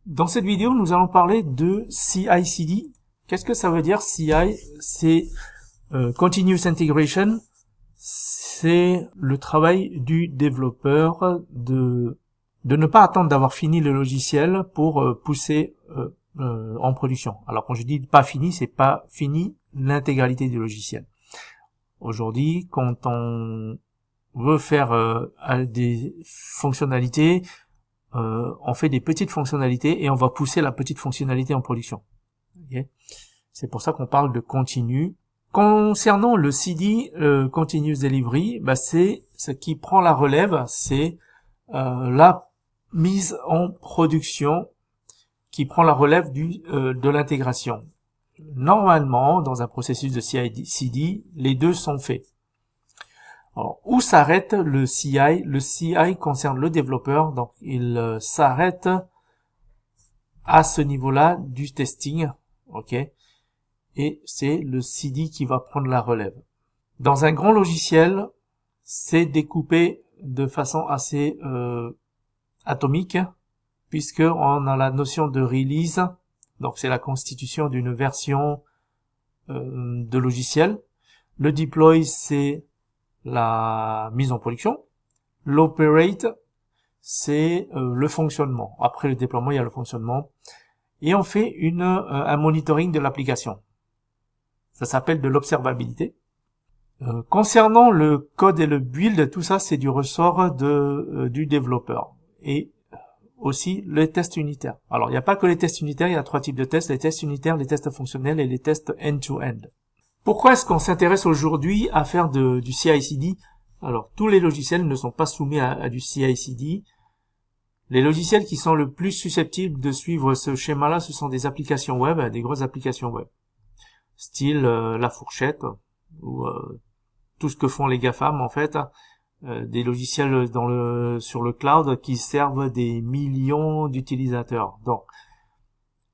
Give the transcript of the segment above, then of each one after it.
Dans cette vidéo, nous allons parler de CI/CD. Qu'est-ce que ça veut dire CI? C'est Continuous Integration. C'est le travail du développeur de ne pas attendre d'avoir fini le logiciel pour pousser en production. Alors quand je dis pas fini, c'est pas fini l'intégralité du logiciel. Aujourd'hui, quand on veut faire des fonctionnalités, on fait des petites fonctionnalités et on va pousser la petite fonctionnalité en production. Okay. C'est pour ça qu'on parle de continu. Concernant le CD, Continuous Delivery, c'est ce qui prend la relève, c'est la mise en production qui prend la relève de l'intégration. Normalement, dans un processus de CI/CD, les deux sont faits. Alors, où s'arrête le CI? Le CI concerne le développeur, donc il s'arrête à ce niveau-là du testing, ok? Et c'est le CD qui va prendre la relève. Dans un grand logiciel, c'est découpé de façon assez atomique, puisque on a la notion de release, donc c'est la constitution d'une version de logiciel. Le deploy, c'est la mise en production. L'operate, c'est le fonctionnement. Après le déploiement, il y a le fonctionnement. Et on fait un monitoring de l'application. Ça s'appelle de l'observabilité. Concernant le code et le build, tout ça, c'est du ressort du développeur. Et aussi les tests unitaires. Alors, il n'y a pas que les tests unitaires, il y a 3 types de tests. Les tests unitaires, les tests fonctionnels et les tests end-to-end. Pourquoi est-ce qu'on s'intéresse aujourd'hui à faire du CI/CD? Alors, tous les logiciels ne sont pas soumis à du CI/CD. Les logiciels qui sont le plus susceptibles de suivre ce schéma-là, ce sont des applications web, des grosses applications web. Style la fourchette, ou tout ce que font les GAFAM, en fait. Des logiciels sur le cloud qui servent des millions d'utilisateurs. Donc,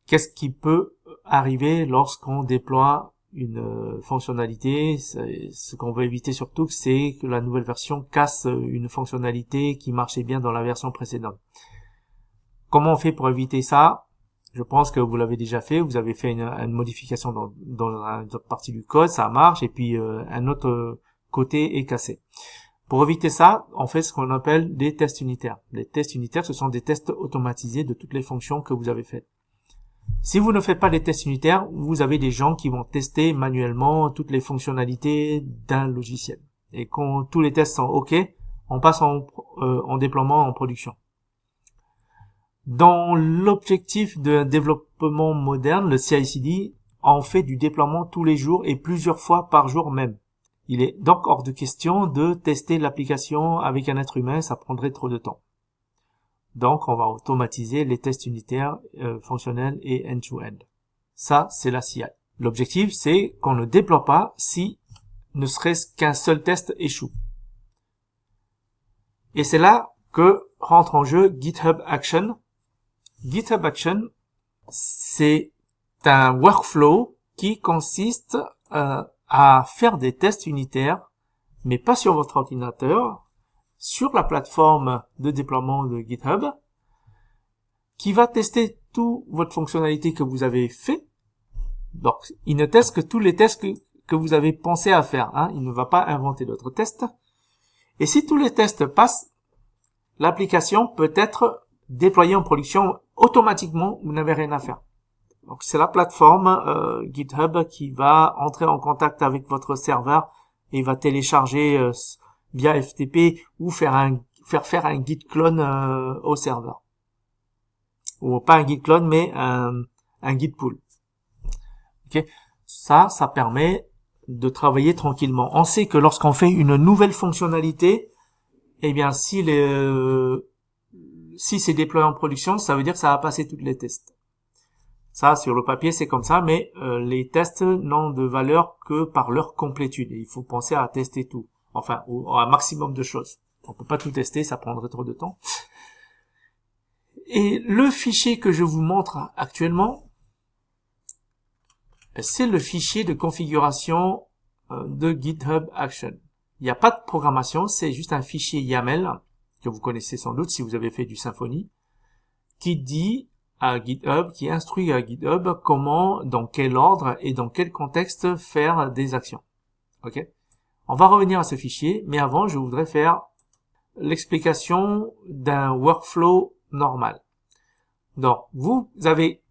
qu'est-ce qui peut arriver lorsqu'on déploie une fonctionnalité? Ce qu'on veut éviter surtout, c'est que la nouvelle version casse une fonctionnalité qui marchait bien dans la version précédente. Comment on fait pour éviter ça? Je pense que vous l'avez déjà fait. Vous avez fait une modification dans une autre partie du code, ça marche, et puis un autre côté est cassé. Pour éviter ça, on fait ce qu'on appelle des tests unitaires. Les tests unitaires, ce sont des tests automatisés de toutes les fonctions que vous avez faites. Si vous ne faites pas les tests unitaires, vous avez des gens qui vont tester manuellement toutes les fonctionnalités d'un logiciel. Et quand tous les tests sont OK, on passe en déploiement en production. Dans l'objectif d'un développement moderne, le CI/CD, on fait du déploiement tous les jours et plusieurs fois par jour même. Il est donc hors de question de tester l'application avec un être humain, ça prendrait trop de temps. Donc, on va automatiser les tests unitaires, fonctionnels et end-to-end. Ça, c'est la CI. L'objectif, c'est qu'on ne déploie pas si ne serait-ce qu'un seul test échoue. Et c'est là que rentre en jeu GitHub Action. GitHub Action, c'est un workflow qui consiste à faire des tests unitaires, mais pas sur votre ordinateur, sur la plateforme de déploiement de GitHub, qui va tester toute votre fonctionnalité que vous avez fait. Donc, il ne teste que tous les tests que vous avez pensé à faire. Il ne va pas inventer d'autres tests. Et si tous les tests passent, l'application peut être déployée en production automatiquement, vous n'avez rien à faire. Donc, c'est la plateforme GitHub qui va entrer en contact avec votre serveur et va télécharger via FTP ou faire faire un git clone au serveur. Ou pas un git clone, mais un git pull. Okay. Ça permet de travailler tranquillement. On sait que lorsqu'on fait une nouvelle fonctionnalité, eh bien, si c'est déployé en production, ça veut dire que ça va passer tous les tests. Ça, sur le papier, c'est comme ça, mais les tests n'ont de valeur que par leur complétude. Et il faut penser à tester tout. Enfin, un maximum de choses. On peut pas tout tester, ça prendrait trop de temps. Et le fichier que je vous montre actuellement, c'est le fichier de configuration de GitHub Action. Il n'y a pas de programmation, c'est juste un fichier YAML, que vous connaissez sans doute si vous avez fait du Symfony, qui dit à GitHub, qui instruit à GitHub comment, dans quel ordre et dans quel contexte faire des actions. Ok? On va revenir à ce fichier, mais avant, je voudrais faire l'explication d'un workflow normal. Donc, vous avez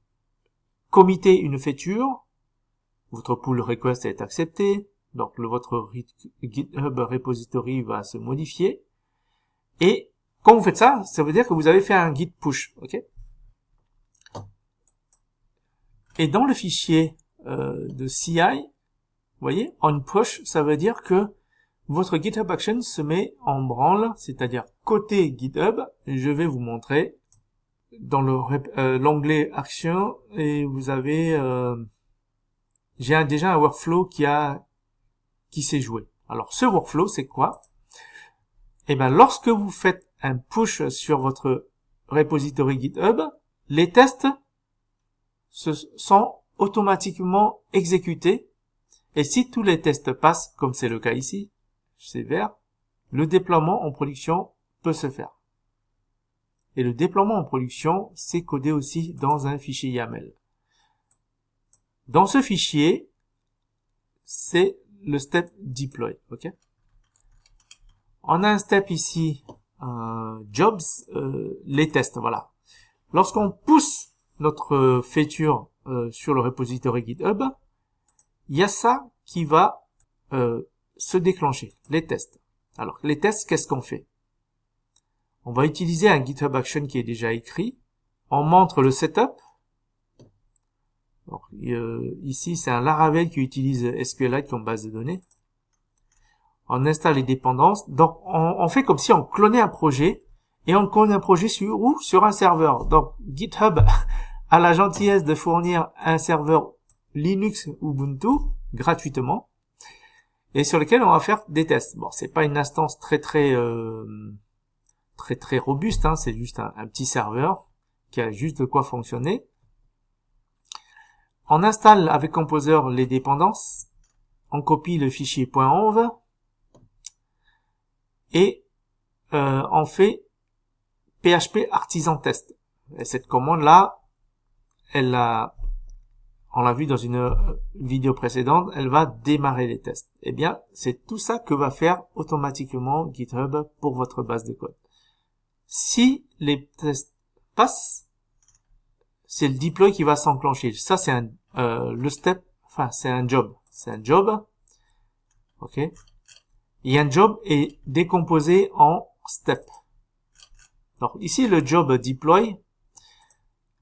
commité une feature, votre pull request est accepté, donc votre GitHub repository va se modifier, et quand vous faites ça, ça veut dire que vous avez fait un git push, ok? Et dans le fichier de CI, vous voyez, on push, ça veut dire que votre GitHub Action se met en branle, c'est-à-dire côté GitHub. Je vais vous montrer dans l'onglet Action, et vous avez, j'ai déjà un workflow qui s'est joué. Alors, ce workflow, c'est quoi? Eh ben, lorsque vous faites un push sur votre repository GitHub, les tests sont automatiquement exécutés. Et si tous les tests passent, comme c'est le cas ici, c'est vert, le déploiement en production peut se faire. Et le déploiement en production, c'est codé aussi dans un fichier YAML. Dans ce fichier, c'est le step deploy, ok? On a un step ici, jobs, les tests, voilà. Lorsqu'on pousse notre feature sur le repository GitHub, il y a ça qui va se déclencher, les tests. Alors, les tests, qu'est-ce qu'on fait? On va utiliser un GitHub Action qui est déjà écrit. On montre le setup. Donc, ici, c'est un Laravel qui utilise SQLite comme base de données. On installe les dépendances. Donc, on fait comme si on clonait un projet. Et on clone un projet sur où? Sur un serveur. Donc, GitHub a la gentillesse de fournir un serveur Linux Ubuntu gratuitement, et sur lequel on va faire des tests. Bon, c'est pas une instance très robuste, hein, c'est juste un petit serveur qui a juste de quoi fonctionner. On installe avec Composer les dépendances, on copie le fichier .env et on fait PHP artisan test. Et cette commande là, on l'a vu dans une vidéo précédente, elle va démarrer les tests. Eh bien, c'est tout ça que va faire automatiquement GitHub pour votre base de code. Si les tests passent, c'est le deploy qui va s'enclencher. Ça, c'est le step, enfin, c'est un job. C'est un job. OK? Et un job est décomposé en step. Donc, ici, le job deploy,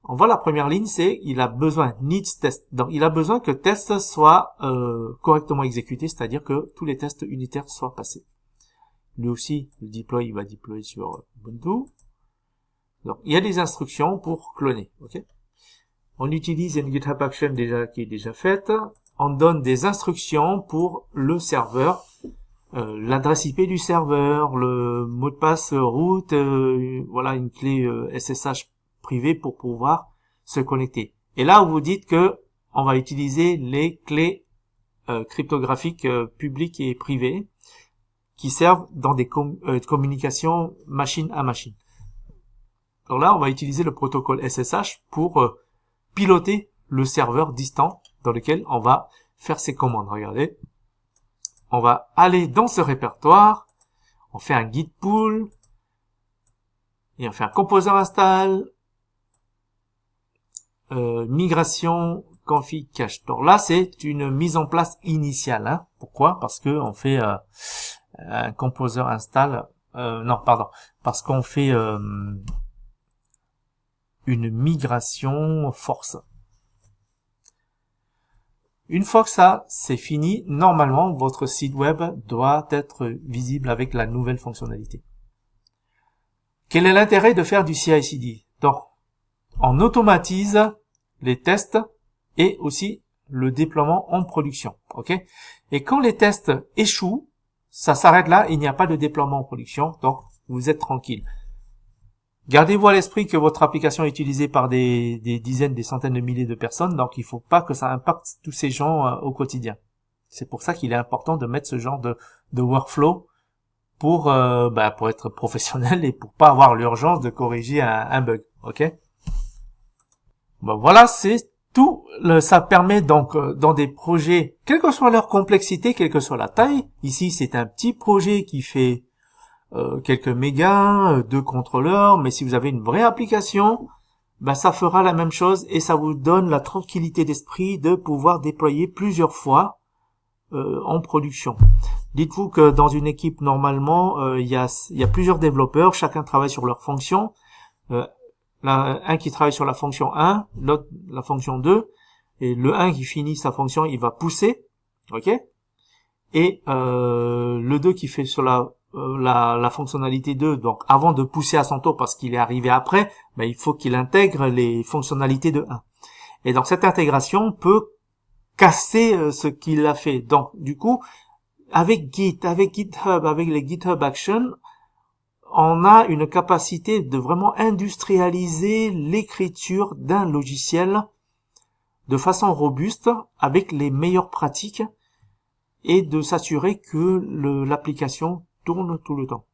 on voit la première ligne, c'est il a besoin needs test. Donc il a besoin que test soit correctement exécuté, c'est-à-dire que tous les tests unitaires soient passés. Lui aussi, le deploy, il va deployer sur Ubuntu. Donc il y a des instructions pour cloner. Ok. On utilise une GitHub Action qui est déjà faite. On donne des instructions pour le serveur, l'adresse IP du serveur, le mot de passe root, voilà une clé SSH privé pour pouvoir se connecter. Et là, vous dites que on va utiliser les clés cryptographiques publiques et privées qui servent dans des communications machine à machine. Alors là, on va utiliser le protocole SSH pour piloter le serveur distant dans lequel on va faire ces commandes. Regardez, on va aller dans ce répertoire, on fait un git pull et on fait un composer install, migration config cache. Donc là, c'est une mise en place initiale. Hein. Pourquoi? Parce que on fait un composer install. Non, pardon. Parce qu'on fait une migration force. Une fois que ça c'est fini, normalement votre site web doit être visible avec la nouvelle fonctionnalité. Quel est l'intérêt de faire du CI/CD? Donc, on automatise les tests et aussi le déploiement en production. Ok? Et quand les tests échouent, ça s'arrête là, il n'y a pas de déploiement en production, donc vous êtes tranquille. Gardez-vous à l'esprit que votre application est utilisée par des dizaines, des centaines de milliers de personnes, donc il ne faut pas que ça impacte tous ces gens au quotidien. C'est pour ça qu'il est important de mettre ce genre de workflow pour être professionnel et pour pas avoir l'urgence de corriger un bug. Ok? Bon, voilà, c'est tout. Ça permet donc dans des projets, quelle que soit leur complexité, quelle que soit la taille. Ici, c'est un petit projet qui fait quelques mégas, 2 contrôleurs, mais si vous avez une vraie application, ben ça fera la même chose et ça vous donne la tranquillité d'esprit de pouvoir déployer plusieurs fois en production. Dites-vous que dans une équipe, normalement, il y a plusieurs développeurs, chacun travaille sur leur fonction. Un qui travaille sur la fonction 1, l'autre la fonction 2, et le 1 qui finit sa fonction, il va pousser, ok, et le 2 qui fait sur la fonctionnalité 2, donc avant de pousser à son tour parce qu'il est arrivé après, ben, il faut qu'il intègre les fonctionnalités de 1. Et donc cette intégration peut casser ce qu'il a fait. Donc du coup, avec Git, avec GitHub, avec les GitHub Actions, on a une capacité de vraiment industrialiser l'écriture d'un logiciel de façon robuste avec les meilleures pratiques et de s'assurer que l'application tourne tout le temps.